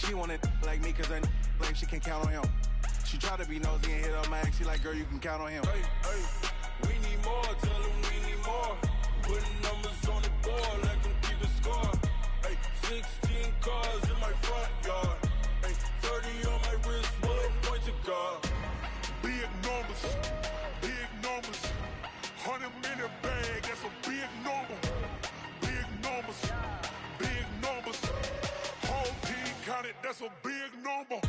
She wanted like me cause I like she can count on him. She try to be nosy and hit up my ex. She like, girl, you can count on him. Hey, hey, we need more. Tell them we need more. Putting numbers on the board, let them keep the score. Hey, 16 cars in my front yard. Hey, 30 on my wrist, bullet point to God. Big numbers, big numbers. 100 minute bag, that's a big number. Big numbers, big numbers. Whole team counted, that's a big number.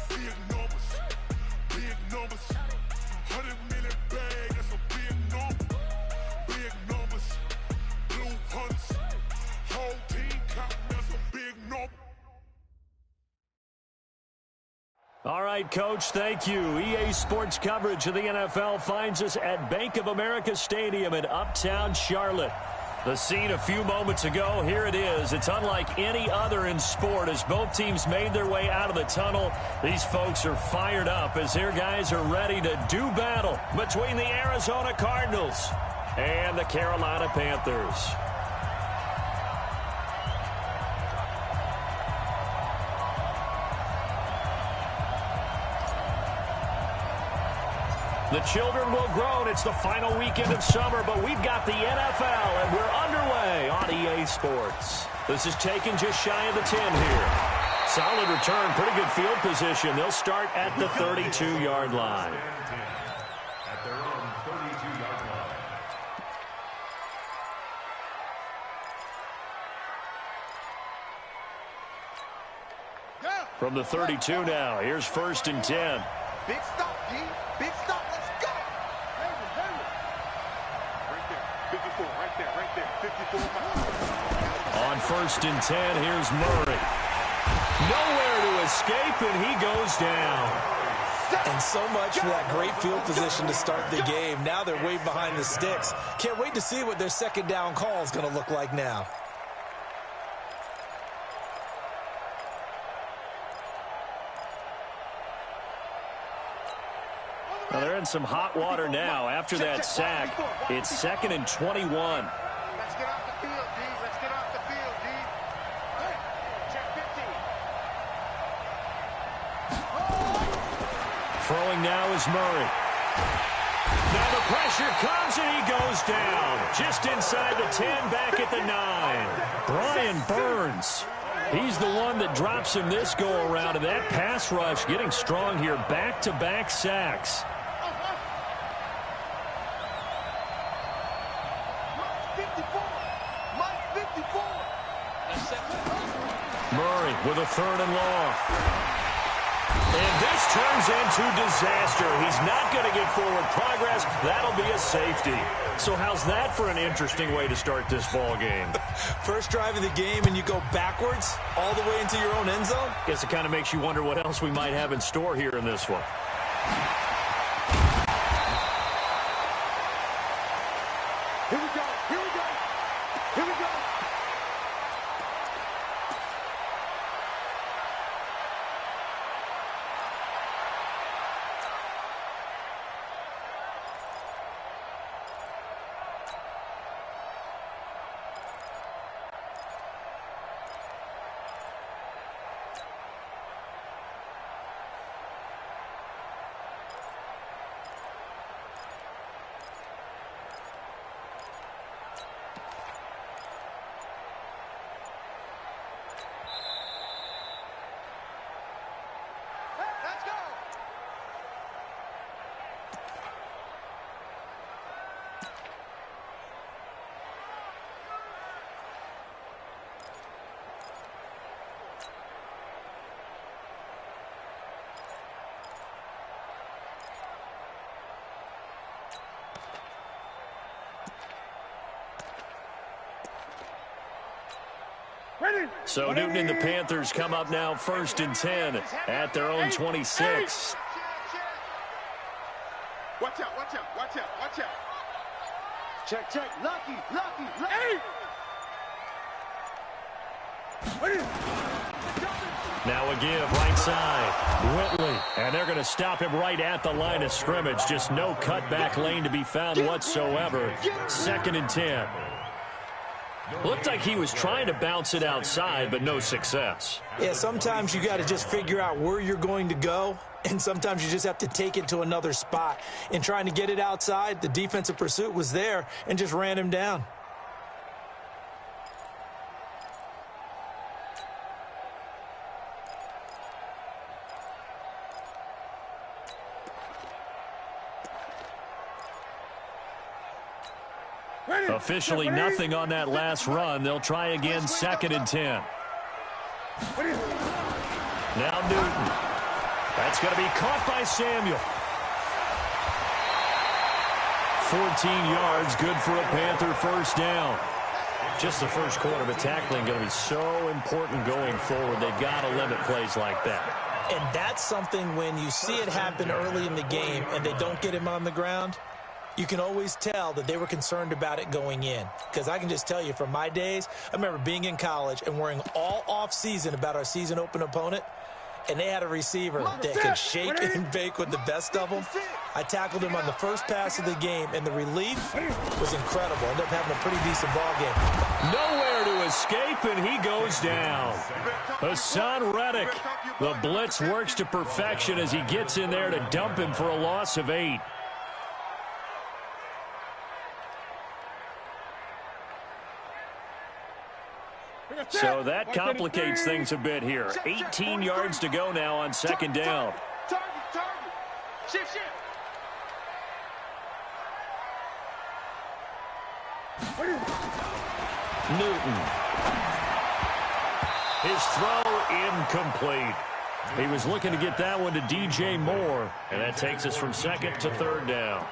Big numbers, big numbers. 100 minute bag, that's a big number. Big numbers, blue hunts. Whole team counting, that's a big number. All right, Coach, thank you. EA Sports coverage of the NFL finds us at Bank of America Stadium in Uptown Charlotte. The scene a few moments ago, here it is. It's unlike any other in sport as both teams made their way out of the tunnel. These folks are fired up as their guys are ready to do battle between the Arizona Cardinals and the Carolina Panthers. The children will grow, and it's the final weekend of summer, but we've got the NFL, and we're underway on EA Sports. This is taken just shy of the 10 here. Solid return, pretty good field position. They'll start at the 32-yard line. At their own 32-yard line. From the 32 now, here's 1st and 10. Big stop, D. Big stop. Let's go. Right there. 54. On 1st and 10, here's Murray. Nowhere to escape, and he goes down. And so much for that great field position to start the game. Now they're way behind the sticks. Can't wait to see what their second down call is going to look like now. Well, they're in some hot water now. After that sack, it's 2nd and 21. Let's get off the field, D. Let's get off the field, D. Hey, check 15. Throwing now is Murray. Now the pressure comes, and he goes down. Just inside the 10, back at the 9. Brian Burns. He's the one that drops him this go-around, and that pass rush getting strong here. Back-to-back sacks. Murray with a 3rd and long. And this turns into disaster. He's not going to get forward progress. That'll be a safety. So how's that for an interesting way to start this ball game? First drive of the game, and you go backwards all the way into your own end zone? Guess it kind of makes you wonder what else we might have in store here in this one. Here we go. Here we go. Here we go. So Newton and the Panthers come up now 1st and 10 at their own 26. Watch out, watch out, watch out, watch out. Check. Lucky. Now a give right side. Whitley. And they're going to stop him right at the line of scrimmage. Just no cutback lane to be found whatsoever. 2nd and 10. Looked like he was trying to bounce it outside, but no success. Yeah, sometimes you got to just figure out where you're going to go, and sometimes you just have to take it to another spot. In trying to get it outside, the defensive pursuit was there and just ran him down. Officially nothing on that last run. They'll try again, 2nd and 10. Now Newton. That's going to be caught by Samuel. 14 yards, good for a Panther first down. Just the first quarter, but tackling going to be so important going forward. They've got to limit plays like that. And that's something when you see it happen early in the game and they don't get him on the ground, you can always tell that they were concerned about it going in. Because I can just tell you from my days, I remember being in college and worrying all off-season about our season open opponent, and they had a receiver that could shake and bake with the best of them. I tackled him on the first pass of the game, and the relief was incredible. Ended up having a pretty decent ball game. Nowhere to escape, and he goes down. Hassan Reddick. The blitz works to perfection as he gets in there to dump him for a loss of 8. So that complicates things a bit here. 18 yards to go now on 2nd down. Shift. Newton. His throw incomplete. He was looking to get that one to DJ Moore, and that takes us from 2nd to 3rd down.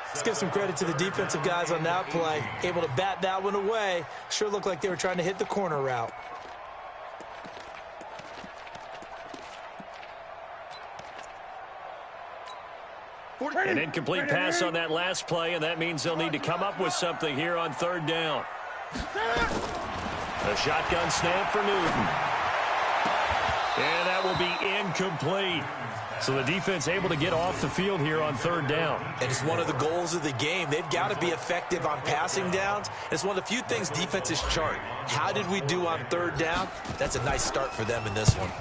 Let's give some credit to the defensive guys on that play. Able to bat that one away. Sure looked like they were trying to hit the corner route. An incomplete pass on that last play, and that means they'll need to come up with something here on 3rd down. A shotgun snap for Newton. And that will be incomplete. So the defense able to get off the field here on 3rd down. And it's one of the goals of the game. They've got to be effective on passing downs. It's one of the few things defenses chart. How did we do on 3rd down? That's a nice start for them in this one.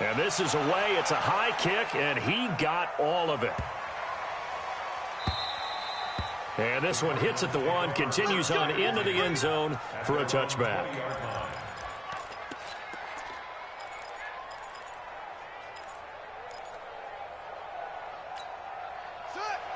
And this is away. It's a high kick, and he got all of it. And this one hits at the 1, continues on into the end zone for a touchback.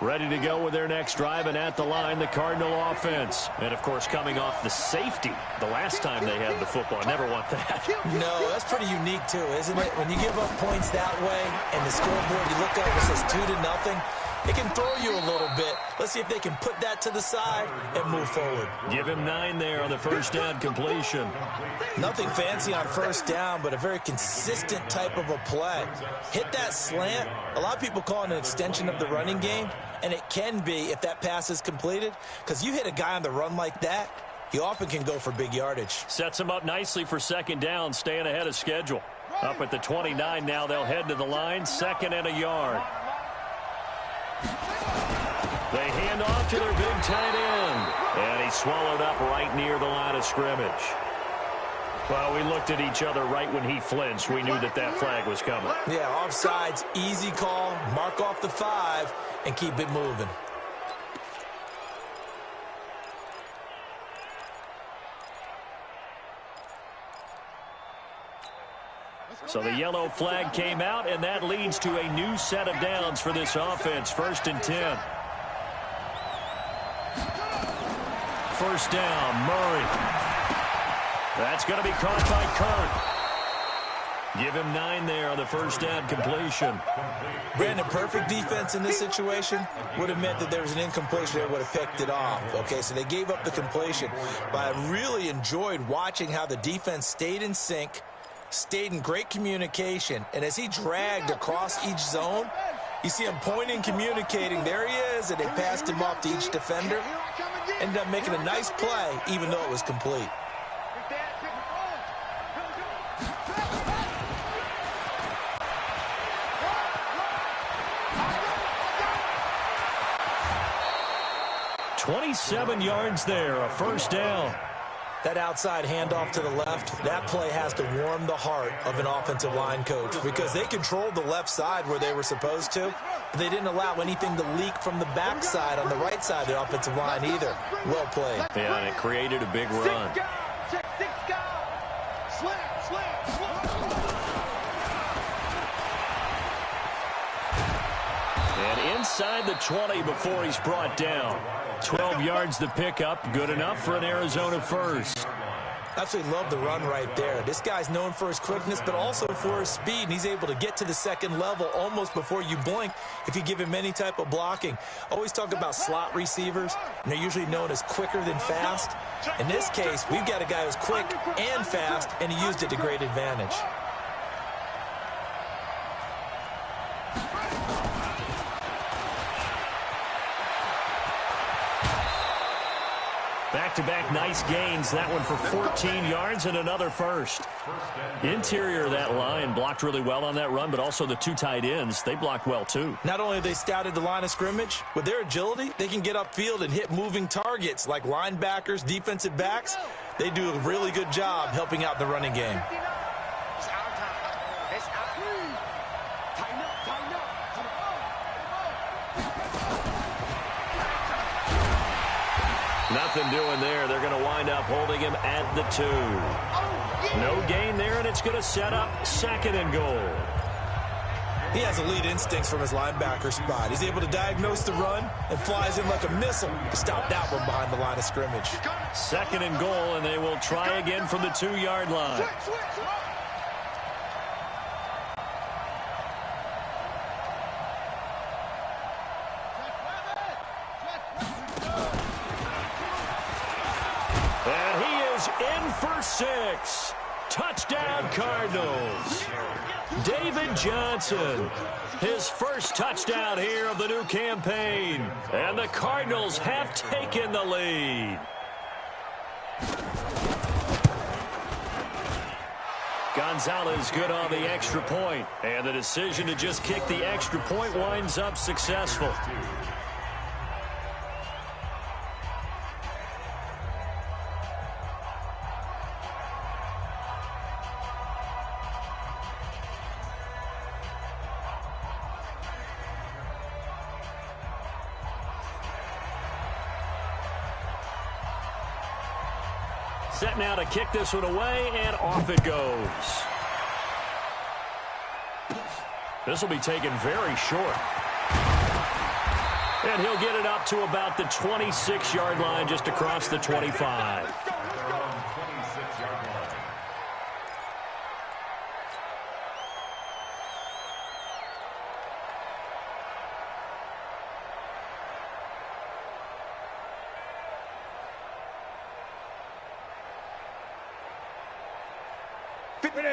Ready to go with their next drive, and at the line, the Cardinal offense. And, of course, coming off the safety the last time they had the football. Never want that. No, that's pretty unique, too, isn't it? When you give up points that way, and the scoreboard, you look up, it says 2-0, it can throw you a little bit. Let's see if they can put that to the side and move forward. Give him 9 there on the first down completion. Nothing fancy on first down, but a very consistent type of a play. Hit that slant. A lot of people call it an extension of the running game, and it can be if that pass is completed, because you hit a guy on the run like that, he often can go for big yardage. Sets him up nicely for 2nd down, staying ahead of schedule. Up at the 29 now, they'll head to the line, 2nd and a yard. They hand off to their big tight end, and he's swallowed up right near the line of scrimmage. Well, we looked at each other right when he flinched. We knew that that flag was coming. Yeah, offsides, easy call, mark off the 5, and keep it moving. So the yellow flag came out, and that leads to a new set of downs for this offense. 1st and 10. First down, Murray. That's going to be caught by Kirk. Give him 9 there on the first down completion. Brandon, perfect defense in this situation would have meant that there was an incompletion that would have picked it off. Okay, so they gave up the completion. But I really enjoyed watching how the defense stayed in sync, stayed in great communication, and as he dragged across each zone, you see him pointing, communicating. There he is, and they passed him off to each defender. Ended up making a nice play, even though it was complete. "27 yards there, a first down." That outside handoff to the left, that play has to warm the heart of an offensive line coach because they controlled the left side where they were supposed to, but they didn't allow anything to leak from the backside on the right side of the offensive line either. Well played. Yeah, and it created a big run. And inside the 20 before he's brought down. 12 yards to pick up, good enough for an Arizona first. Absolutely love the run right there. This guy's known for his quickness, but also for his speed, and he's able to get to the second level almost before you blink if you give him any type of blocking. Always talk about slot receivers, and they're usually known as quicker than fast. In this case, we've got a guy who's quick and fast, and he used it to great advantage. Back-to-back nice gains. That one for 14 yards and another first. Interior of that line blocked really well on that run, but also the two tight ends, they blocked well too. Not only have they scouted the line of scrimmage, with their agility, they can get upfield and hit moving targets like linebackers, defensive backs. They do a really good job helping out the running game. Nothing doing there. They're going to wind up holding him at the 2. No gain there, and it's going to set up 2nd and goal. He has elite instincts from his linebacker spot. He's able to diagnose the run and flies in like a missile to stop that one behind the line of scrimmage. 2nd and goal, and they will try again from the 2-yard line. And he is in for 6. Touchdown, Cardinals. David Johnson, his first touchdown here of the new campaign. And the Cardinals have taken the lead. Gonzalez good on the extra point. And the decision to just kick the extra point winds up successful. Set now to kick this one away, and off it goes. This will be taken very short. And he'll get it up to about the 26-yard line, just across the 25.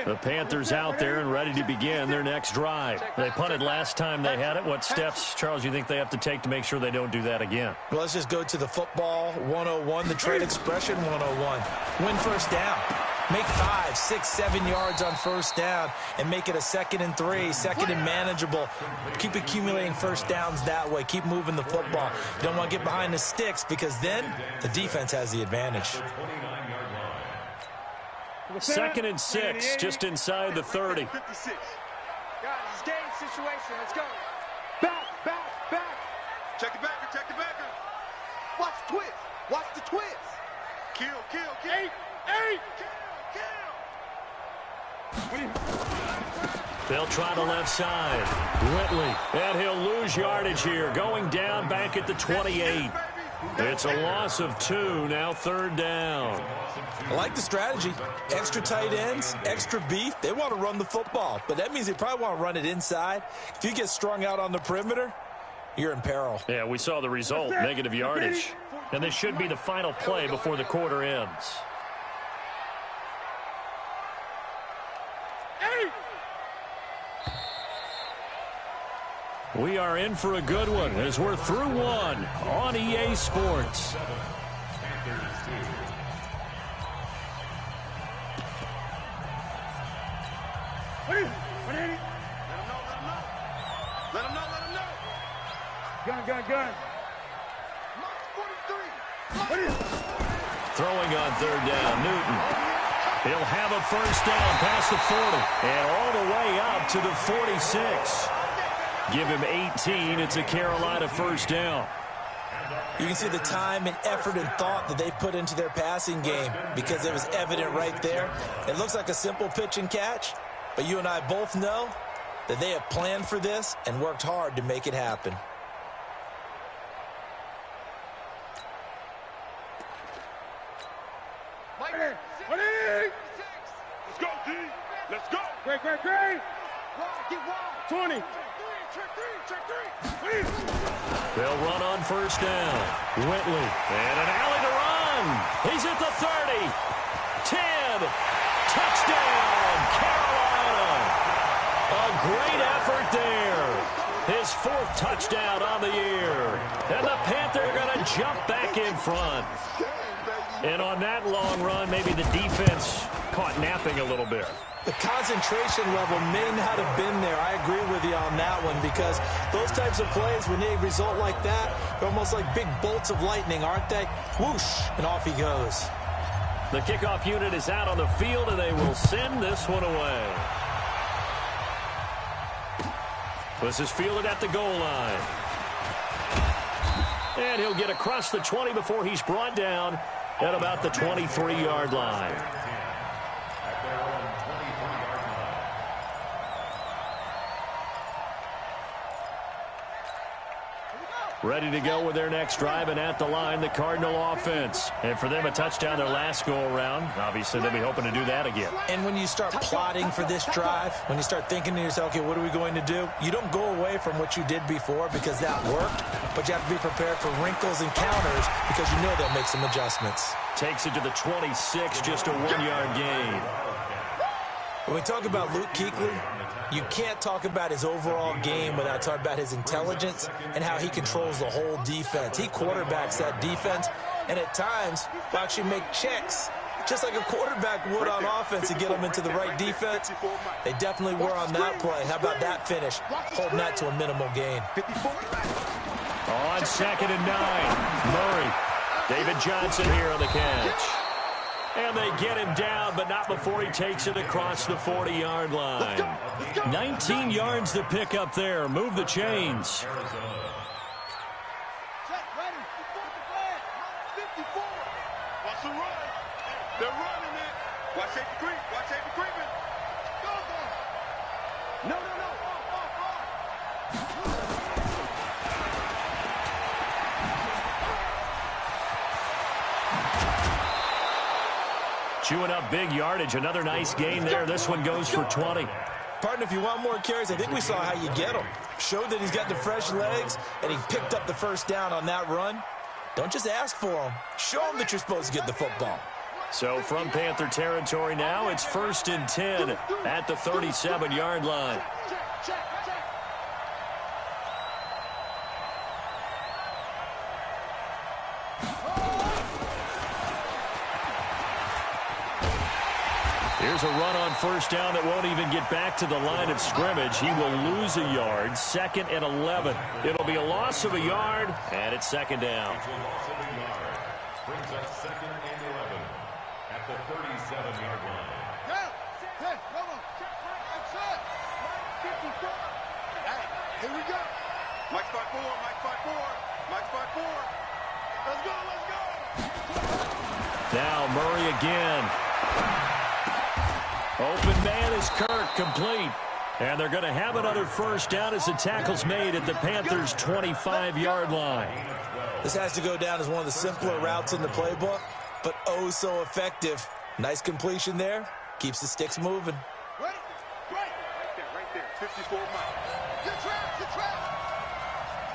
The Panthers out there and ready to begin their next drive. They punted last time they had it. What steps, Charles, you think they have to take to make sure they don't do that again? Well, let's just go to the football 101, the trade expression 101. Win first down. Make 5, 6, 7 yards on first down and make it a 2nd and 3, 2nd and manageable. Keep accumulating first downs that way. Keep moving the football. You don't want to get behind the sticks because then the defense has the advantage. 2nd and 6, just inside the 30. Guys, it's game situation. Let's go. Back. Check the backer. Watch the twist. Watch the twist. Kill. 8. Kill. They'll try the left side. Whitley, and he'll lose yardage here. Going down back at the 28. It's a loss of 2, now 3rd down. I like the strategy. Extra tight ends, extra beef. They want to run the football, but that means they probably want to run it inside. If you get strung out on the perimeter, you're in peril. Yeah, we saw the result, negative yardage. And this should be the final play before the quarter ends. We are in for a good one as we're through one on EA Sports. Let him know. Gun. throwing on third down. Newton. He'll have a first down past the 40 and all the way up to the 46. Give him 18. It's a Carolina first down. You can see the time and effort and thought that they put into their passing game because it was evident right there. It looks like a simple pitch and catch, but you and I both know that they have planned for this and worked hard to make it happen. Let's go, D. Let's go. Great. Get wild. 20. Check three. They'll run on first down. Whitley. And an alley to run. He's at the 30. 10. Touchdown, Carolina. A great effort there. His 4th touchdown on the year. And the Panthers are going to jump back in front. And on that long run, maybe the defense caught napping a little bit. The concentration level may not have been there. I agree with you on that one because those types of plays, when they result like that, they're almost like big bolts of lightning, aren't they? Whoosh, and off he goes. The kickoff unit is out on the field, and they will send this one away. This is fielded at the goal line. And he'll get across the 20 before he's brought down at about the 23-yard line. Ready to go with their next drive, and at the line, the Cardinal offense. And for them, a touchdown their last go-around. Obviously, they'll be hoping to do that again. And when you start plotting for this drive, when you start thinking to yourself, okay, what are we going to do? You don't go away from what you did before because that worked, but you have to be prepared for wrinkles and counters because you know they'll make some adjustments. Takes it to the 26, just a 1-yard gain. When we talk about Luke Kuechly, you can't talk about his overall game without talking about his intelligence and how he controls the whole defense. He quarterbacks that defense, and at times will actually make checks, just like a quarterback would on offense to get them into the right defense. They definitely were on that play. How about that finish? Holding that to a minimal gain. On 2nd and 9, Murray. David Johnson here on the catch. And they get him down, but not before he takes it across the 40-yard line. 19 yards to pick up there. Move the chains. Watch the run. They're running it. Watch safety creep. Watch safety creeping. Go. No. Chewing up big yardage. Another nice gain there. This one goes for 20. Partner, if you want more carries, I think we saw how you get them. Showed that he's got the fresh legs, and he picked up the first down on that run. Don't just ask for them. Show them that you're supposed to get the football. So from Panther territory now, it's 1st and 10 at the 37-yard line. Here's a run on first down that won't even get back to the line of scrimmage. He will lose a yard. 2nd and 11. It'll be a loss of a yard, and it's 2nd down. Brings up 2nd and 11 at the 37-yard line. Here we go. Mike 5-4. Mike 5-4. Let's go. Now Murray again. Open man is Kirk, complete. And they're going to have another first down as the tackle's made at the Panthers' 25-yard line. This has to go down as one of the simpler routes in the playbook, but oh so effective. Nice completion there. Keeps the sticks moving. Right there. 54 miles. Get trapped.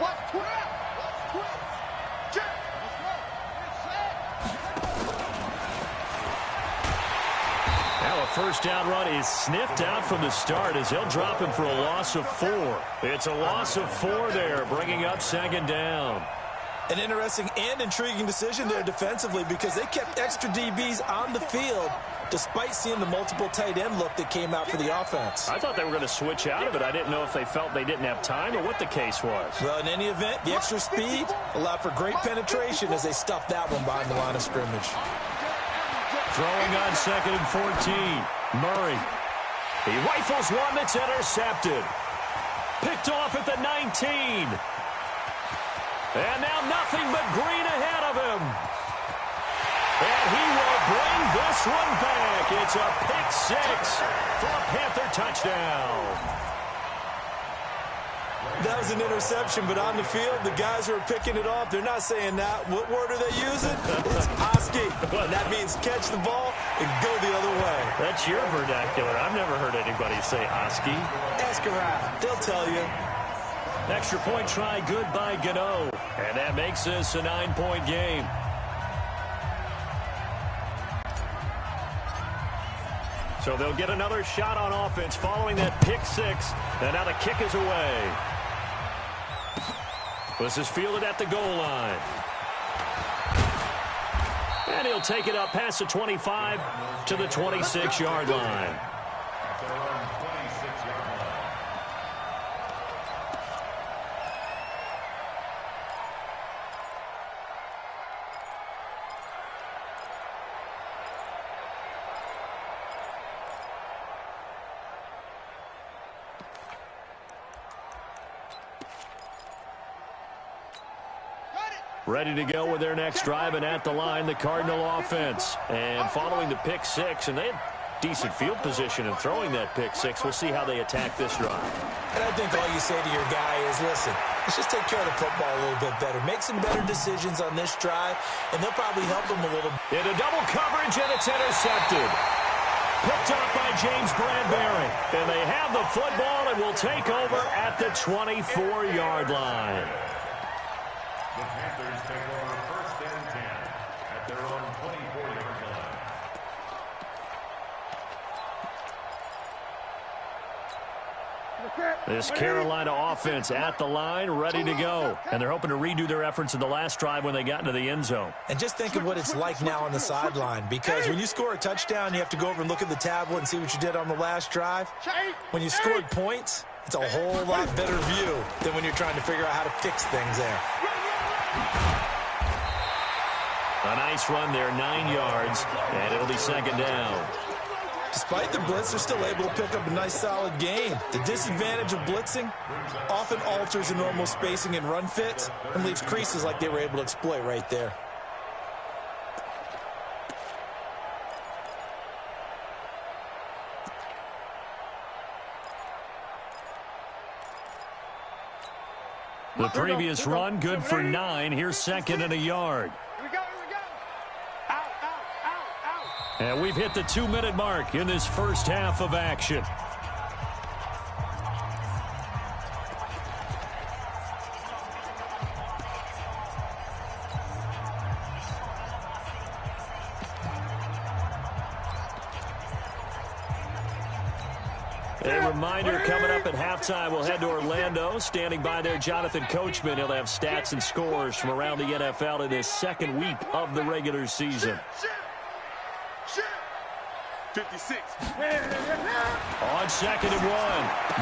Watch twist. Check. Now a first down run is sniffed out from the start as he'll drop him for a loss of 4. It's a loss of 4 there, bringing up 2nd down. An interesting and intriguing decision there defensively because they kept extra DBs on the field despite seeing the multiple tight end look that came out for the offense. I thought they were going to switch out of it. I didn't know if they felt they didn't have time or what the case was. Well, in any event, the extra speed allowed for great penetration as they stuffed that one behind the line of scrimmage. Throwing on 2nd and 14. Murray. He rifles one that's intercepted. Picked off at the 19. And now nothing but green ahead of him. And he will bring this one back. It's a pick six for a Panther touchdown. That was an interception, but on the field, the guys who are picking it off, they're not saying that. What word are they using? It's Oski. And that means catch the ball and go the other way. That's your vernacular. I've never heard anybody say Oski. Ask around. They'll tell you. Extra point try good by Gano. And that makes this a 9-point game. So they'll get another shot on offense following that pick six. And now the kick is away. This is fielded at the goal line. And he'll take it up past the 25 to the 26-yard line. Ready to go with their next drive, and at the line, the Cardinal offense. And following the pick six, and they had decent field position in throwing that pick six. We'll see how they attack this drive. And I think all you say to your guy is, listen, let's just take care of the football a little bit better. Make some better decisions on this drive, and they'll probably help him a little. Into double coverage, and it's intercepted. Picked up by James Bradbury. And they have the football and will take over at the 24-yard line. The Panthers take over 1st and 10 at their own 24-yard line. This Carolina offense at the line, ready to go. And they're hoping to redo their efforts in the last drive when they got into the end zone. And just think of what it's like now on the sideline, because when you score a touchdown, you have to go over and look at the tablet and see what you did on the last drive. When you scored points, it's a whole lot better view than when you're trying to figure out how to fix things there. A nice run there, 9 yards, and it'll be 2nd down. Despite the blitz, they're still able to pick up a nice, solid gain. The disadvantage of blitzing often alters the normal spacing and run fits and leaves creases like they were able to exploit right there. The previous run, good for 9. Here's 2nd and a yard. Here we go, here we go. Out, out, out, out. And we've hit the 2-minute mark in this first half of action. A reminder coming up at halftime, we'll head to Orlando. Standing by there, Jonathan Coachman. He'll have stats and scores from around the NFL in this second week of the regular season. 56. On 2nd and 1,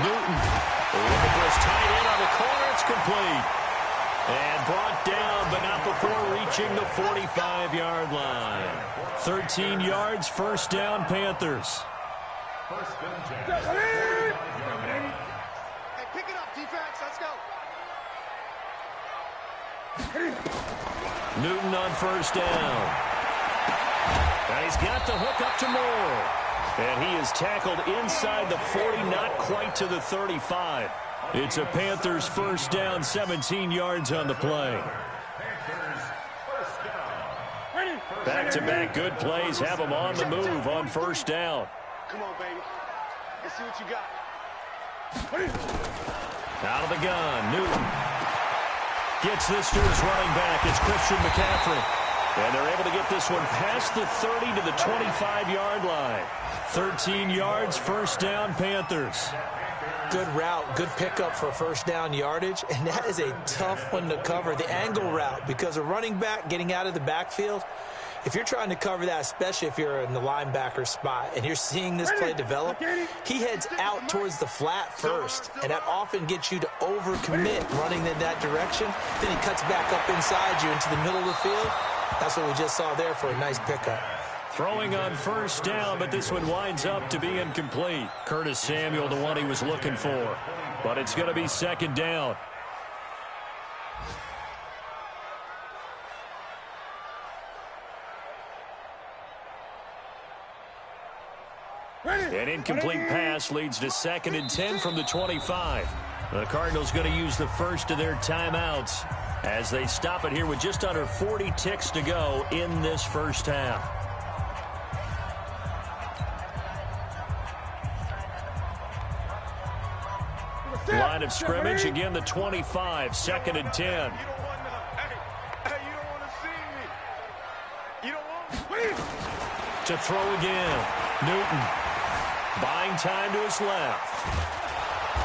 Newton looking for his tight end on the corner. It's complete. And brought down, but not before reaching the 45-yard line. 13 yards, 1st down, Panthers. 1st and 10. Hey, pick it up, defense. Let's go. Newton on 1st down. And he's got the hook up to Moore. And he is tackled inside the 40, not quite to the 35. It's a Panthers 1st down, 17 yards on the play. Panthers 1st down. Back-to-back good plays have them on the move on 1st down. Come on, baby. Let's see what you got. Out of the gun, Newton gets this to his running back. It's Christian McCaffrey. And they're able to get this one past the 30 to the 25-yard line. 13 yards, 1st down, Panthers. Good route, good pickup for 1st down yardage, and that is a tough one to cover, the angle route, because a running back getting out of the backfield, if you're trying to cover that, especially if you're in the linebacker spot and you're seeing this play develop, he heads out towards the flat first, and that often gets you to overcommit running in that direction. Then he cuts back up inside you into the middle of the field. That's what we just saw there for a nice pickup. Throwing on first down, but this one winds up to be incomplete. Curtis Samuel, the one he was looking for. But it's going to be second down. An incomplete pass leads to 2nd and 10 from the 25. The Cardinals going to use the first of their timeouts as they stop it here with just under 40 ticks to go in this first half. Line of scrimmage, again the 25, 2nd and 10. You don't want to see me. You don't want me. To throw again, Newton buying time to his left.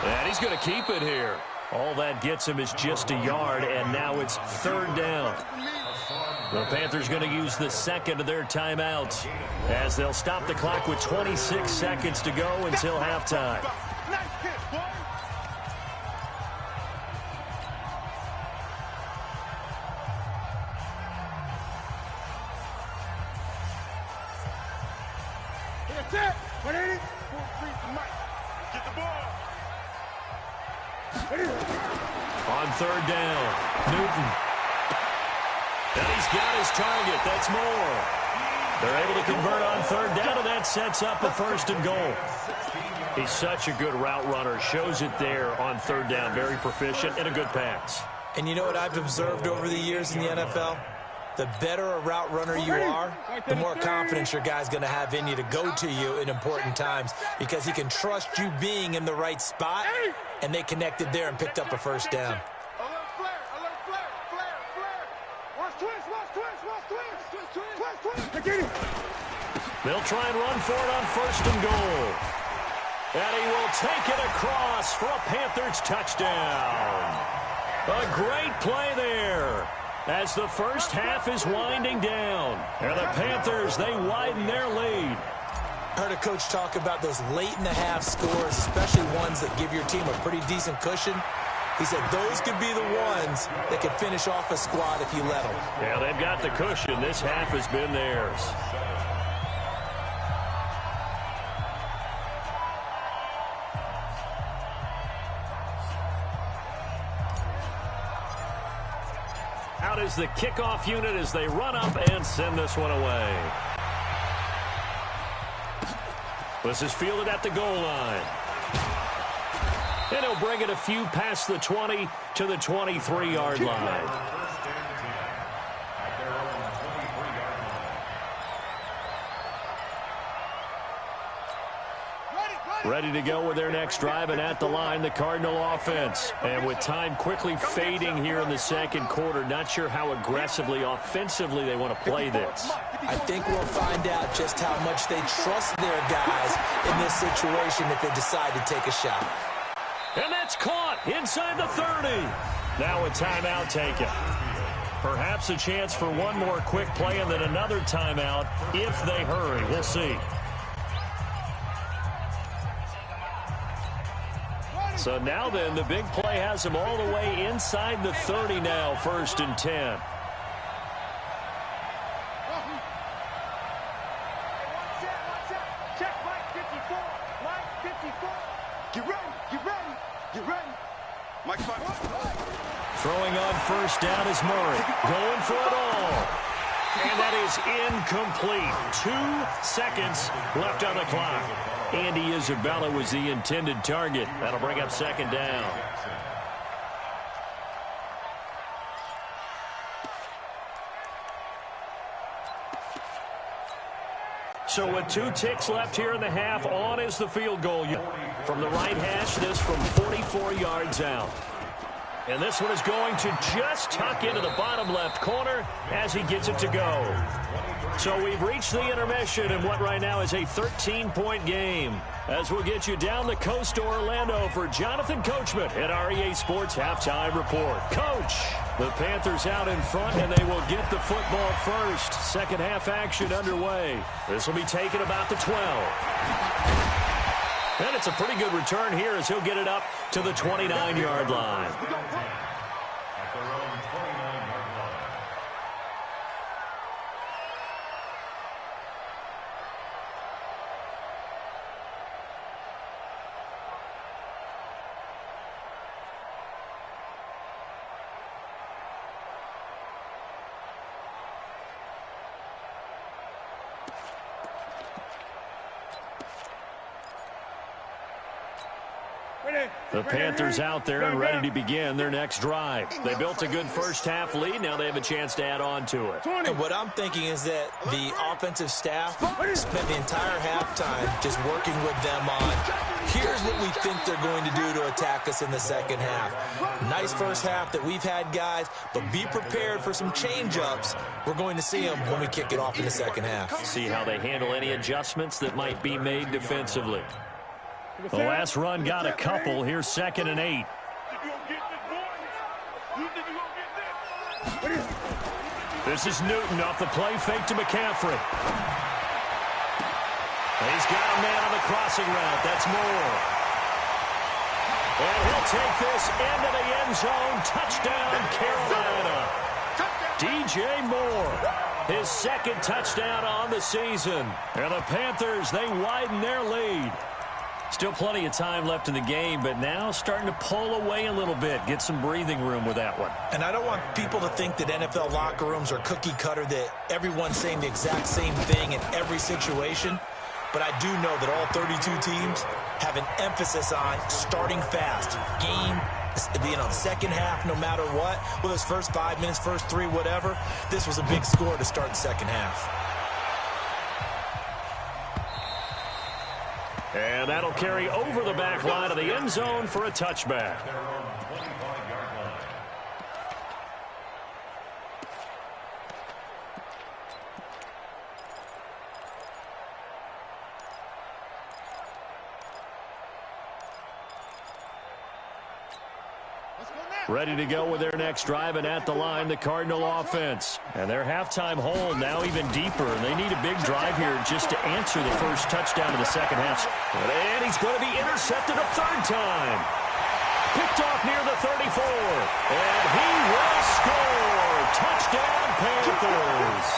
And he's going to keep it here. All that gets him is just a yard, and now it's 3rd down. The Panthers going to use the second of their timeouts as they'll stop the clock with 26 seconds to go until halftime. On 3rd down, Newton. And he's got his target. That's more. They're able to convert on 3rd down, and that sets up a 1st and goal. He's such a good route runner. Shows it there on 3rd down. Very proficient and a good pass. And you know what I've observed over the years in the NFL? The better a route runner you are, the more confidence your guy's going to have in you to go to you in important times because he can trust you being in the right spot, and they connected there and picked up a 1st down. They'll try and run for it on 1st and goal. And he will take it across for a Panthers touchdown. A great play there as the first half is winding down. And the Panthers, they widen their lead. Heard a coach talk about those late-in-the-half scores, especially ones that give your team a pretty decent cushion. He said those could be the ones that could finish off a squad if you let them. Yeah, they've got the cushion. This half has been theirs. Out is the kickoff unit as they run up and send this one away. This is fielded at the goal line. And he'll bring it a few past the 20 to the 23-yard line. Ready to go with their next drive, and at the line, the Cardinal offense. And with time quickly fading here in the 2nd quarter, not sure how aggressively, offensively they want to play this. I think we'll find out just how much they trust their guys in this situation if they decide to take a shot. And that's caught inside the 30. Now a timeout taken. Perhaps a chance for one more quick play and then another timeout if they hurry. We'll see. So now then, the big play has him all the way inside the 30 now, 1st and 10. Check Mike 54. Mike 54. Get ready. Get ready. Get ready. Mike 5. Throwing on 1st down is Murray. Going for it all. And that is incomplete. 2 seconds left on the clock. Andy Isabella was the intended target. That'll bring up 2nd down. So with 2 ticks left here in the half, on is the field goal. From the right hash, this from 44 yards out. And this one is going to just tuck into the bottom left corner as he gets it to go. So we've reached the intermission in what right now is a 13-point game. As we'll get you down the coast to Orlando for Jonathan Coachman at our EA Sports Halftime Report. Coach, the Panthers out in front, and they will get the football first. 2nd half action underway. This will be taken about the 12. And it's a pretty good return here as he'll get it up to the 29-yard line. The Panthers out there and ready to begin their next drive. They built a good first-half lead. Now they have a chance to add on to it. And what I'm thinking is that the offensive staff spent the entire halftime just working with them on, here's what we think they're going to do to attack us in the second half. Nice first half that we've had, guys, but be prepared for some change-ups. We're going to see them when we kick it off in the second half. See how they handle any adjustments that might be made defensively. The last run got a couple. Here's 2nd and 8. This is Newton off the play fake to McCaffrey. He's got a man on the crossing route. That's Moore. And he'll take this into the end zone. Touchdown, Carolina. DJ Moore, his 2nd touchdown on the season. And the Panthers, they widen their lead. Still plenty of time left in the game, but now starting to pull away a little bit, get some breathing room with that one. And I don't want people to think that NFL locker rooms are cookie cutter, that everyone's saying the exact same thing in every situation. But I do know that all 32 teams have an emphasis on starting fast. Game, second half, no matter what. Whether it's first 5 minutes, first 3, whatever. This was a big score to start the second half. And that'll carry over the back line of the end zone for a touchback. Ready to go with their next drive, and at the line, the Cardinal offense. And their halftime hold now even deeper, and they need a big drive here just to answer the first touchdown of the second half. And he's going to be intercepted a 3rd time. Picked off near the 34. And he will score. Touchdown, Panthers.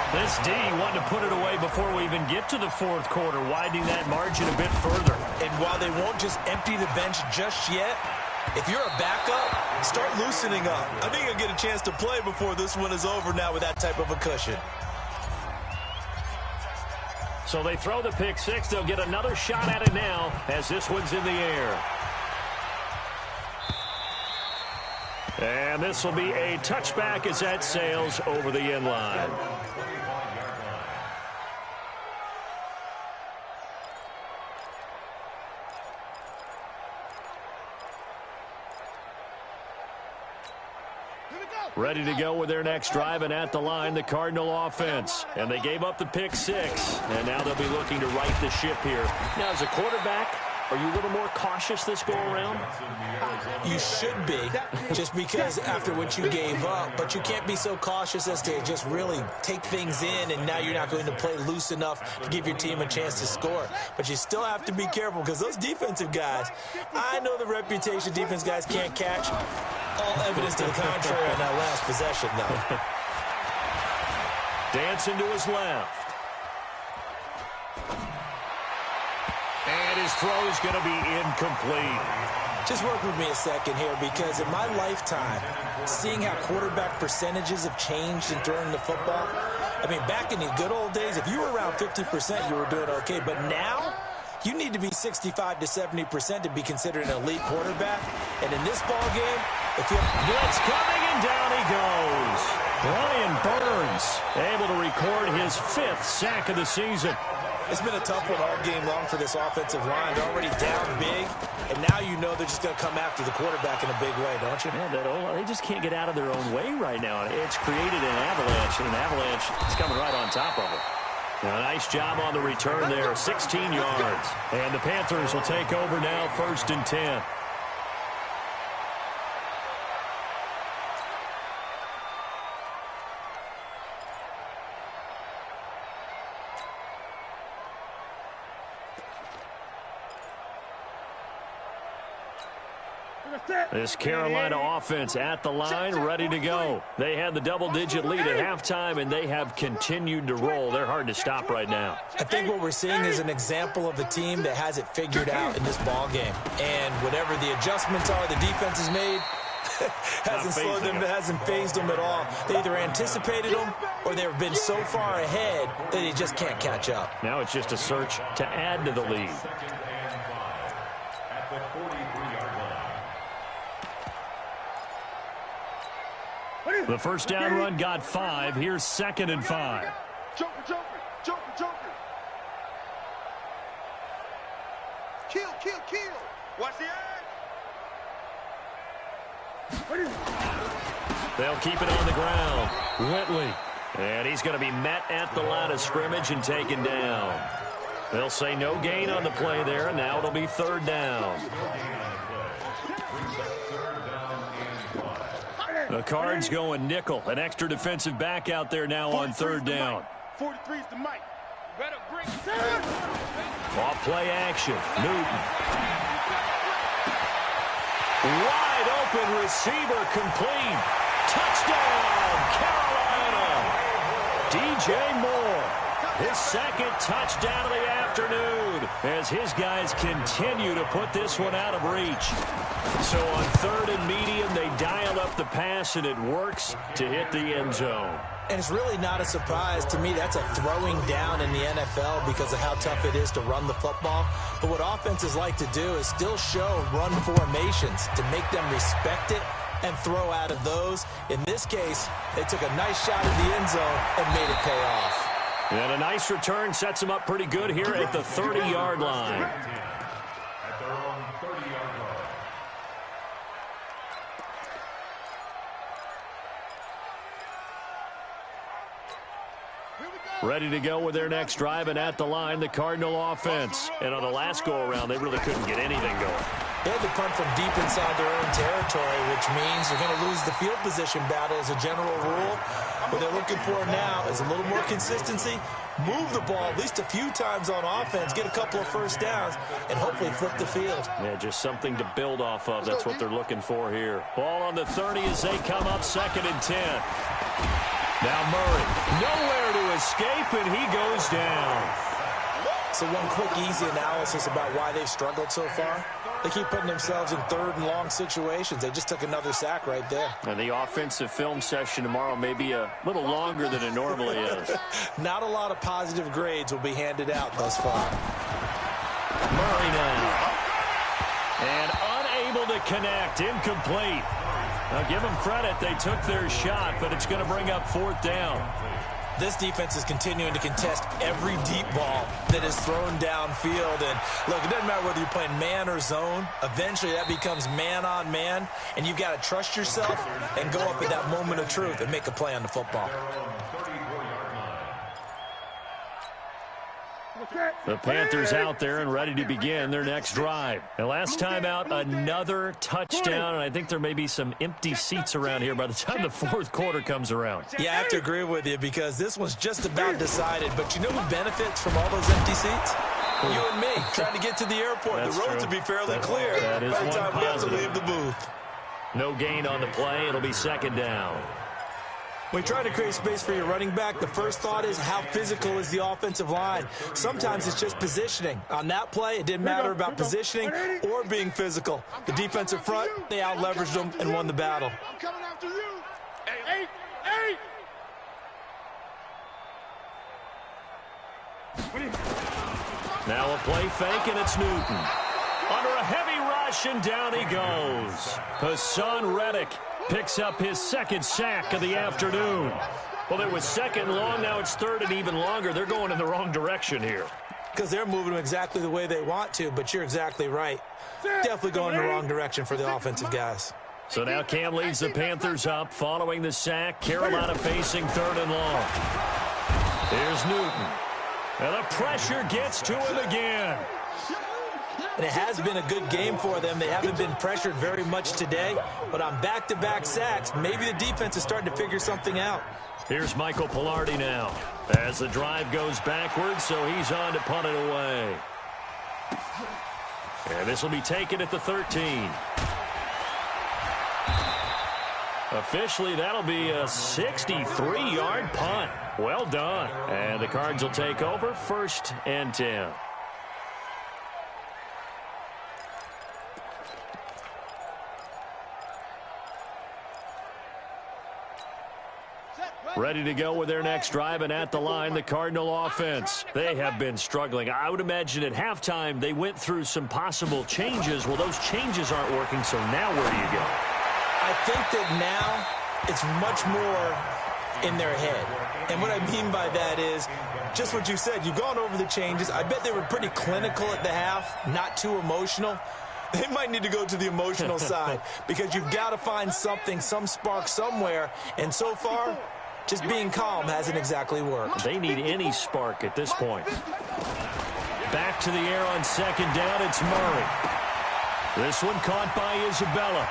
This D wanted to put it away before we even get to the 4th quarter, widening that margin a bit further. And while they won't just empty the bench just yet, if you're a backup, start loosening up. I think you'll get a chance to play before this one is over now with that type of a cushion. So they throw the pick 6. They'll get another shot at it now as this one's in the air. And this will be a touchback as that sails over the end line. Ready to go with their next drive, and at the line, the Cardinal offense. And they gave up the pick 6, and now they'll be looking to right the ship here. Now, as a quarterback, are you a little more cautious this go-around? You should be, just because after what you gave up, but you can't be so cautious as to just really take things in, and now you're not going to play loose enough to give your team a chance to score. But you still have to be careful, because those defensive guys, I know the reputation defense guys can't catch. All evidence to the contrary on that last possession, though. Dancing to his left. And his throw is going to be incomplete. Just work with me a second here, because in my lifetime, seeing how quarterback percentages have changed in throwing the football, I mean, back in the good old days, if you were around 50%, you were doing okay. But now, you need to be 65 to 70% to be considered an elite quarterback. And in this ball game, if you're blitz coming, and down he goes. Brian Burns able to record his 5th sack of the season. It's been a tough one all game long for this offensive line. They're already down big, and now you know they're just going to come after the quarterback in a big way, don't you? Yeah, they just can't get out of their own way right now. It's created an avalanche, and an avalanche is coming right on top of it. Now, nice job on the return there, 16 yards. And the Panthers will take over now, 1st and 10. This Carolina offense at the line, ready to go. They had the double-digit lead at halftime, and they have continued to roll. They're hard to stop right now. I think what we're seeing is an example of a team that has it figured out in this ball game. And whatever the adjustments are the defense has made, hasn't slowed them, hasn't phased them at all. They either anticipated them or they've been so far ahead that they just can't catch up. Now it's just a search to add to the lead. 43-yard line. The first down run got 5. Here's 2nd and 5. Joker, joker, joker, joker. Kill, kill, kill. Watch the eye. They'll keep it on the ground. Whitley. And he's going to be met at the line of scrimmage and taken down. They'll say no gain on the play there, and now it'll be 3rd down. The Cards going nickel. An extra defensive back out there now on 3rd down. 43's the mic. Better bring Off play action. Newton. Wide open receiver complete. Touchdown, Carolina. DJ Moore. His 2nd touchdown of the afternoon as his guys continue to put this one out of reach. So on 3rd and medium, they dial up the pass, and it works to hit the end zone. And it's really not a surprise to me. That's a throwing down in the NFL because of how tough it is to run the football. But what offenses like to do is still show run formations to make them respect it and throw out of those. In this case, they took a nice shot at the end zone and made it pay off. And a nice return sets them up pretty good here at the 30-yard line. At their own 30-yard line. Ready to go with their next drive, and at the line, the Cardinal offense. And on the last go-around, they really couldn't get anything going. They had to punt from deep inside their own territory, which means you're going to lose the field position battle as a general rule. What they're looking for now is a little more consistency, move the ball at least a few times on offense, get a couple of first downs, and hopefully flip the field. Yeah, just something to build off of. That's what they're looking for here. Ball on the 30 as they come up 2nd and 10. Now Murray, nowhere to escape, and he goes down. So one quick, easy analysis about why they've struggled so far. They keep putting themselves in 3rd and long situations. They just took another sack right there. And the offensive film session tomorrow may be a little longer than it normally is. Not a lot of positive grades will be handed out thus far. Murray now. And unable to connect. Incomplete. Now give them credit. They took their shot, but it's going to bring up 4th down. This defense is continuing to contest every deep ball that is thrown downfield. And, look, it doesn't matter whether you're playing man or zone. Eventually, that becomes man-on-man, and you've got to trust yourself and go up at that moment of truth and make a play on the football. The Panthers out there and ready to begin their next drive. And last time out, another touchdown, and I think there may be some empty seats around here by the time the 4th quarter comes around. Yeah, I have to agree with you because this one's just about decided. But you know who benefits from all those empty seats? You and me, trying to get to the airport. That's the roads true. will be fairly clear that is by the one time we have to positive. leave the booth. No gain on the play. It'll be 2nd down. When you try to create space for your running back, the first thought is how physical is the offensive line. Sometimes it's just positioning. On that play, it didn't matter about positioning or being physical. The defensive front, they out-leveraged them and won the battle. I'm coming after you. Eight. Now a play fake, and it's Newton. Under a heavy rush, and down he goes. Hassan Reddick picks up his 2nd sack of the afternoon. Well, it was 2nd long, now it's 3rd and even longer. They're going in the wrong direction here. Because they're moving them exactly the way they want to, but you're exactly right. Definitely going in the wrong direction for the offensive guys. So now Cam leads the Panthers up following the sack. Carolina facing 3rd and long. Here's Newton. And the pressure gets to him again. And it has been a good game for them. They haven't been pressured very much today. But on back-to-back sacks, maybe the defense is starting to figure something out. Here's Michael Pilardi now as the drive goes backwards, so he's on to punt it away. And this will be taken at the 13. Officially, that'll be a 63-yard punt. Well done. And the Cards will take over 1st and 10. Ready to go with their next drive, and at the line, the Cardinal offense. They have been struggling. I would imagine at halftime they went through some possible changes. Well, those changes aren't working, so now where do you go? I think that now it's much more in their head. And what I mean by that is just what you said. You've gone over the changes. I bet they were pretty clinical at the half, not too emotional. They might need to go to the emotional side because you've got to find something, some spark somewhere. And so far, just being calm hasn't exactly worked. They need any spark at this point. Back to the air on second down, it's Murray. This one caught by Isabella.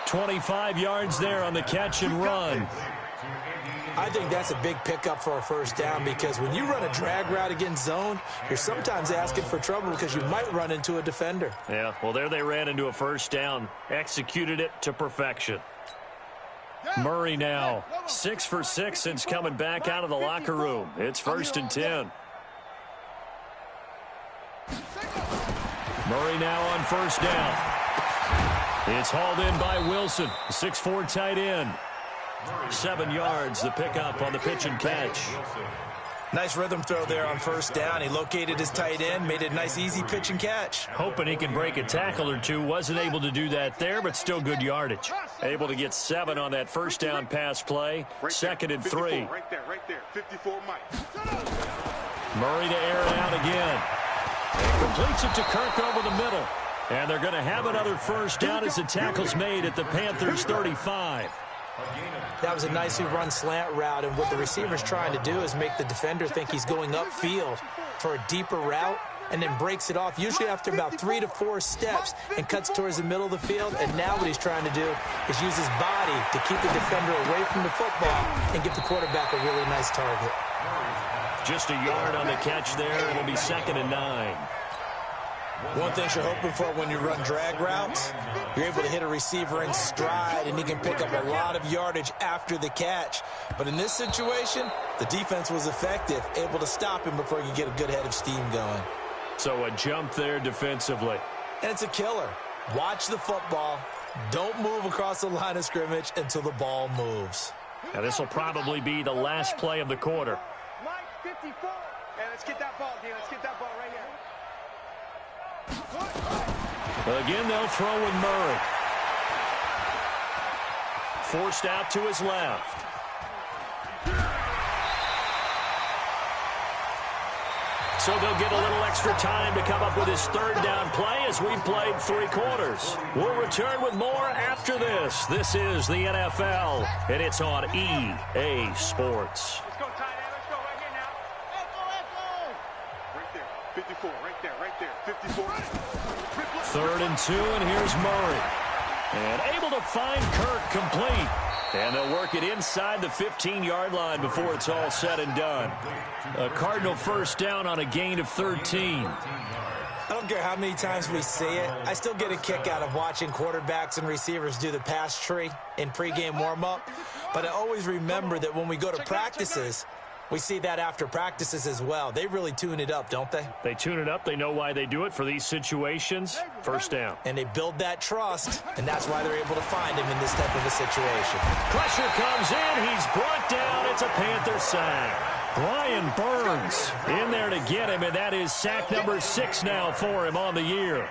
25 yards there on the catch and run. I think that's a big pickup for a first down because when you run a drag route against zone, you're sometimes asking for trouble because you might run into a defender. Yeah, well, there they ran into a first down. Executed it to perfection. Murray now 6 for 6 since coming back out of the locker room. It's 1st and 10. Murray now on first down. It's hauled in by Wilson, 6'4" tight end. 7 yards, the pickup on the pitch and catch. Nice rhythm throw there on first down. He located his tight end, made it a nice, easy pitch and catch. Hoping he can break a tackle or two. Wasn't able to do that there, but still good yardage. Able to get 7 on that first down pass play. 2nd and 3. Right there, 54 Mike. Murray to air it out again. And completes it to Kirk over the middle. And they're going to have another first down as the tackle's made at the Panthers' 35. That was a nicely run slant route, and what the receiver's trying to do is make the defender think he's going upfield for a deeper route and then breaks it off, usually after about 3 to 4 steps, and cuts towards the middle of the field. And now what he's trying to do is use his body to keep the defender away from the football and give the quarterback a really nice target. Just a yard on the catch there. It'll be 2nd and 9. One thing you're hoping for when you run drag routes, you're able to hit a receiver in stride, and he can pick up a lot of yardage after the catch. But in this situation, the defense was effective, able to stop him before he could get a good head of steam going. So a jump there defensively. And it's a killer. Watch the football. Don't move across the line of scrimmage until the ball moves. Now this will probably be the last play of the quarter. Mike, 54. Hey, let's get that ball, D. Let's get that ball right here. Again, they'll throw with Murray. Forced out to his left. So they'll get a little extra time to come up with his 3rd down play as we've played 3 quarters. We'll return with more after this. This is the NFL, and it's on EA Sports. Let's go, tight end. Let's go right here now. Let's go. Right there. 54. Right there. 54. 3rd and 2, and here's Murray. And able to find Kirk complete. And they'll work it inside the 15-yard line before it's all said and done. A Cardinal first down on a gain of 13. I don't care how many times we see it. I still get a kick out of watching quarterbacks and receivers do the pass tree in pregame warm-up. But I always remember that when we go to practices, we see that after practices as well. They really tune it up, don't they? They tune it up. They know why they do it for these situations. First down. And they build that trust, and that's why they're able to find him in this type of a situation. Pressure comes in. He's brought down. It's a Panther sack. Brian Burns in there to get him, and that is sack number 6 now for him on the year.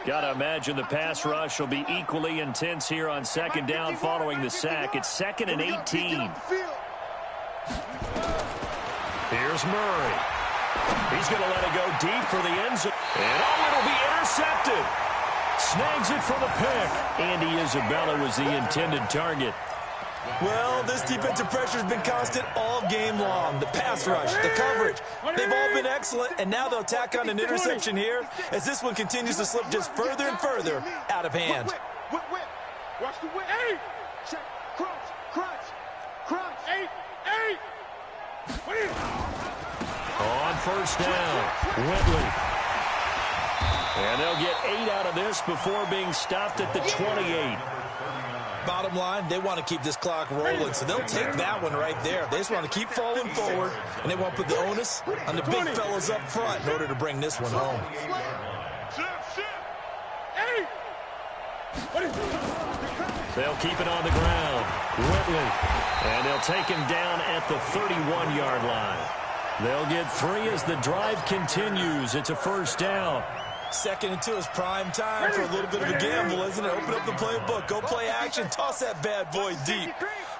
Got to imagine the pass rush will be equally intense here on 2nd down following the sack. It's 2nd and 18. Here's Murray. He's going to let it go deep for the end zone. And it'll be intercepted. Snags it for the pick. Andy Isabella was the intended target. Well, this defensive pressure has been constant all game long. The pass rush, the coverage, they've all been excellent, and now they'll tack on an interception here as this one continues to slip just further and further out of hand. Whip. Watch the whip. 8. Check. Crunch. 8. On first down, Whitley. And they'll get 8 out of this before being stopped at the 28. Bottom line, they want to keep this clock rolling, so they'll take that one right there. They just want to keep falling forward, and they want to put the onus on the big fellas up front in order to bring this one home. They'll keep it on the ground. Whitley. And they'll take him down at the 31-yard line. They'll get 3 as the drive continues. It's a first down. 2nd and 2 is prime time for a little bit of a gamble, isn't it? Open up the playbook. Go play action. Toss that bad boy deep.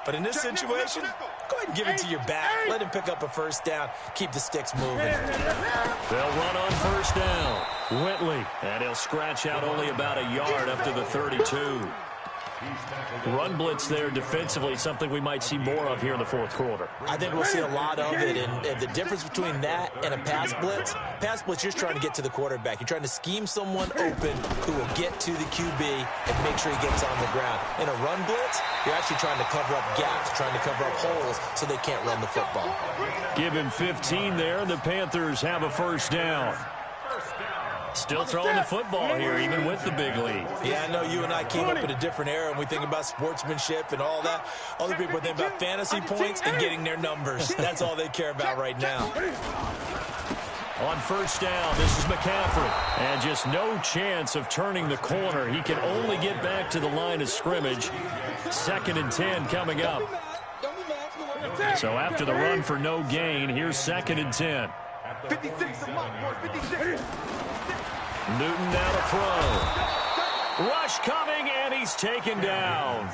But in this situation, go ahead and give it to your back. Let him pick up a first down. Keep the sticks moving. They'll run on first down. Whitley. And he'll scratch out only about a yard up to the 32. Run blitz there defensively, something we might see more of here in the fourth quarter. I think we'll see a lot of it, and the difference between that and a pass blitz, you're just trying to get to the quarterback. You're trying to scheme someone open who will get to the QB and make sure he gets on the ground. In a run blitz, you're actually trying to cover up gaps, trying to cover up holes so they can't run the football. Give him 15 there, and the Panthers have a first down. Still throwing the football here, even with the big lead. Yeah, I know you and I came up in a different era, and we think about sportsmanship and all that. Other people think about fantasy points and getting their numbers. That's all they care about right now. On first down, this is McCaffrey. And just no chance of turning the corner. He can only get back to the line of scrimmage. 2nd and 10 coming up. So after the run for no gain, here's 2nd and 10. 56, I'm up, boys, 56. Newton now to throw. Rush coming, and he's taken down.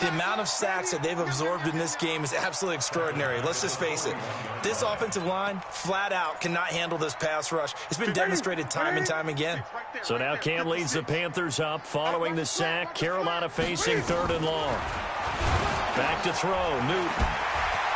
The amount of sacks that they've absorbed in this game is absolutely extraordinary. Let's just face it. This offensive line, flat out, cannot handle this pass rush. It's been demonstrated time and time again. So now Cam leads the Panthers up following the sack. Carolina facing 3rd and long. Back to throw, Newton.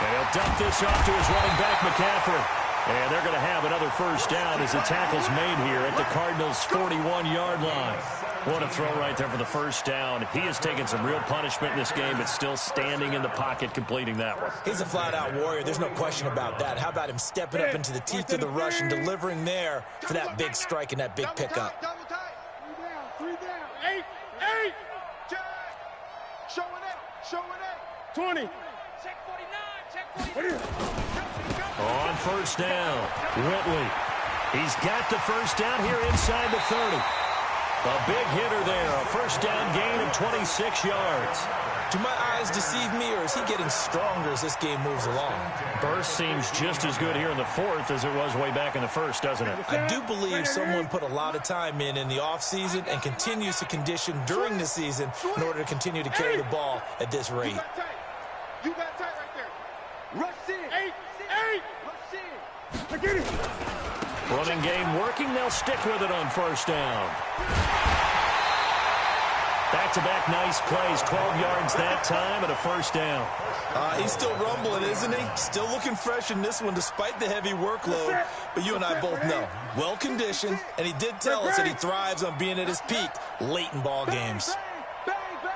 And he'll dump this off to his running back, McCaffrey. And they're going to have another first down as the tackle's made here at the Cardinals' 41-yard line. What a throw right there for the first down. He has taken some real punishment in this game, but still standing in the pocket completing that one. He's a flat-out warrior. There's no question about that. How about him stepping up into the teeth of the rush and delivering there for that big strike and that big pickup? Three down. 8. Check. Showing it. 20. Check 49. Check 49. On first down, Whitley. He's got the first down here inside the 30. A big hitter there, a first down gain of 26 yards. Do my eyes deceive me, or is he getting stronger as this game moves along? Burst seems just as good here in the 4th as it was way back in the 1st, doesn't it? I do believe someone put a lot of time in the offseason and continues to condition during the season in order to continue to carry the ball at this rate. You got tight right there. Rush in. 8. Rush in. I get it. Running game working. They'll stick with it on first down. Back-to-back nice plays. 12 yards that time and a first down. He's still rumbling, isn't he? Still looking fresh in this one despite the heavy workload. But you and I both know, well-conditioned, and he did tell us that he thrives on being at his peak late in ball games. Bang, bang,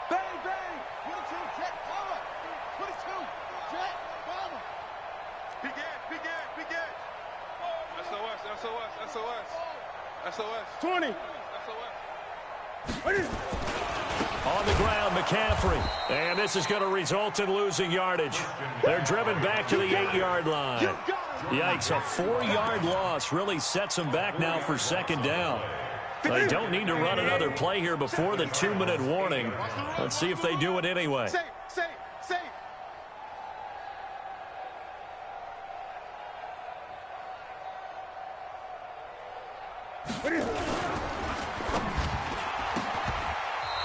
bang, bang. 22, check, forward. 22, check, forward. Begin. SOS. 20. SOS. On the ground, McCaffrey. And this is going to result in losing yardage. They're driven back to the 8-yard line. Yikes, a 4-yard loss really sets them back now for 2nd down. They don't need to run another play here before the 2-minute warning. Let's see if they do it anyway. Safe.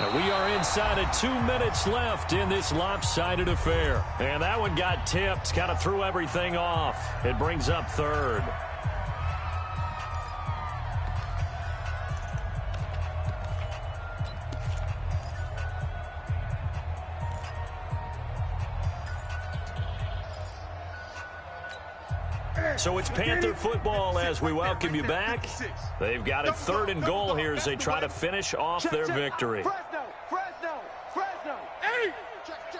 And we are inside of 2 minutes left in this lopsided affair. And that one got tipped, kind of threw everything off. It brings up 3rd. So it's Panther football as we welcome you back. They've got it 3rd and goal here as they try to finish off their victory. Fresno. 8. Check.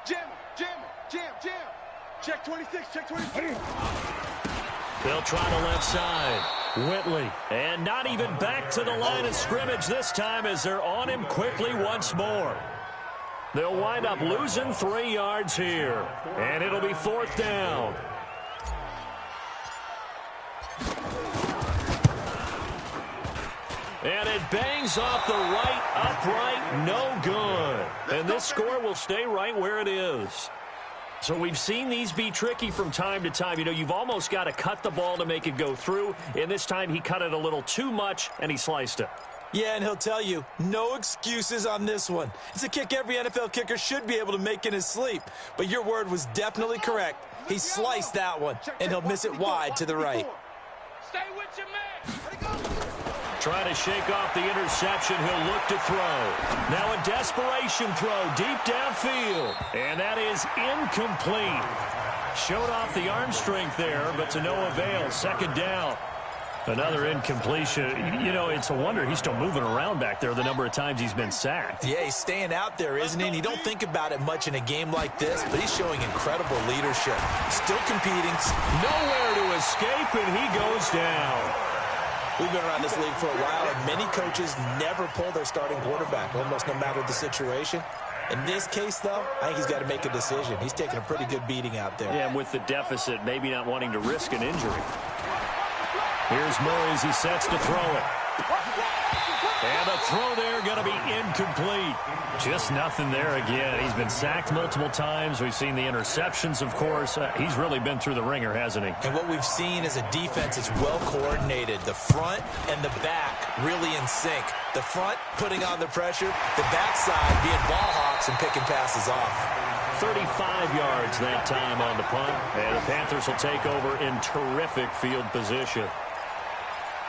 Jam. Check 26. They'll try the left side. Whitley. And not even back to the line of scrimmage this time as they're on him quickly once more. They'll wind up losing 3 yards here. And it'll be 4th down. And it bangs off the right upright, no good. And this score will stay right where it is. So we've seen these be tricky from time to time. You know, you've almost got to cut the ball to make it go through. And this time he cut it a little too much, and he sliced it. Yeah, and he'll tell you, no excuses on this one. It's a kick every NFL kicker should be able to make in his sleep. But your word was definitely correct. He sliced that one, and he'll miss it wide to the right. Stay with your man. Trying to shake off the interception. He'll look to throw. Now a desperation throw deep downfield. And that is incomplete. Showed off the arm strength there, but to no avail. Second down. Another incompletion. You know, it's a wonder he's still moving around back there the number of times he's been sacked. Yeah, he's staying out there, isn't he? And you don't think about it much in a game like this, but he's showing incredible leadership. Still competing. Nowhere to escape, and he goes down. We've been around this league for a while, and many coaches never pull their starting quarterback, almost no matter the situation. In this case, though, I think he's got to make a decision. He's taking a pretty good beating out there. Yeah, and with the deficit, maybe not wanting to risk an injury. Here's Murray as he sets to throw it. And the throw there going to be incomplete. Just nothing there again. He's been sacked multiple times. We've seen the interceptions, of course. He's really been through the ringer, hasn't he? And what we've seen is a defense that's well coordinated. The front and the back really in sync. The front putting on the pressure. The backside being ball hawks and picking passes off. 35 yards that time on the punt. And the Panthers will take over in terrific field position.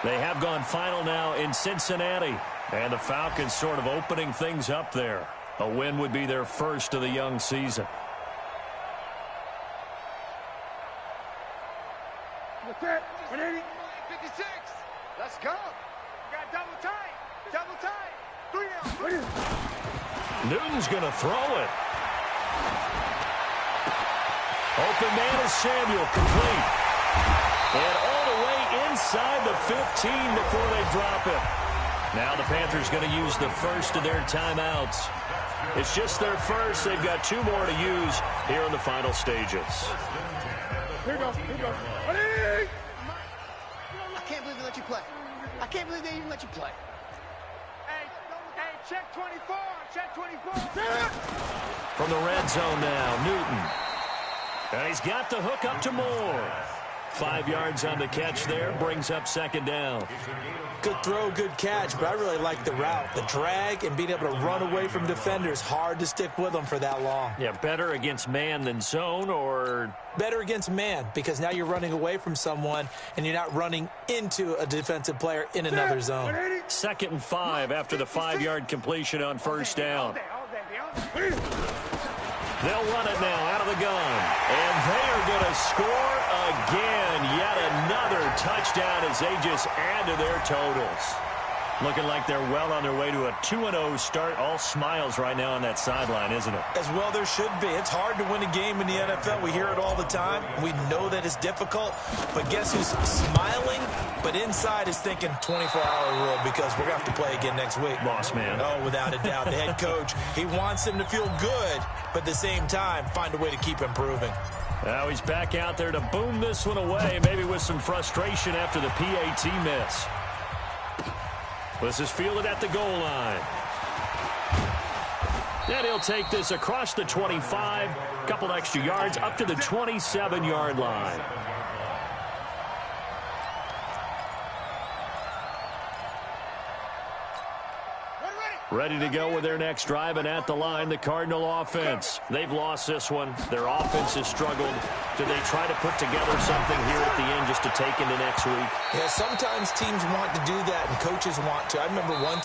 They have gone final now in Cincinnati. And the Falcons sort of opening things up there. A win would be their first of the young season. What's that? 180? 56. Let's go. We got double time. Double time. 3 down. Newton's going to throw it. Open man is Samuel, complete. And all the way inside the 15 before they drop it. Now the Panthers going to use the first of their timeouts. It's just their first. They've got 2 more to use here in the final stages. Here goes. Here goes. I can't believe they let you play. I can't believe they even let you play. Hey, check 24. Check 24. From the red zone now, Newton. And he's got the hook up to Moore. 5 yards on the catch there, brings up second down. Good throw, good catch, but I really like the route. The drag and being able to run away from defenders, hard to stick with them for that long. Yeah, better against man than zone, or? Better against man, because now you're running away from someone and you're not running into a defensive player in another zone. 2nd and 5 after the 5-yard completion on first down. They'll run it now out of the gun. And they are going to score again. Yet another touchdown as they just add to their totals. Looking like they're well on their way to a 2-0 start. All smiles right now on that sideline, isn't it? As well there should be. It's hard to win a game in the NFL. We hear it all the time. We know that it's difficult. But guess who's smiling? But inside is thinking 24-hour rule because we're going to have to play again next week. Boss man. Oh, without a doubt. The head coach, he wants them to feel good, but at the same time, find a way to keep improving. Now he's back out there to boom this one away, maybe with some frustration after the PAT miss. This is fielded at the goal line. And he'll take this across the 25, a couple extra yards, up to the 27-yard line. Ready to go with their next drive, and at the line, the Cardinal offense. They've lost this one. Their offense has struggled. Do they try to put together something here at the end just to take into next week? Yeah, sometimes teams want to do that, and coaches want to. I remember one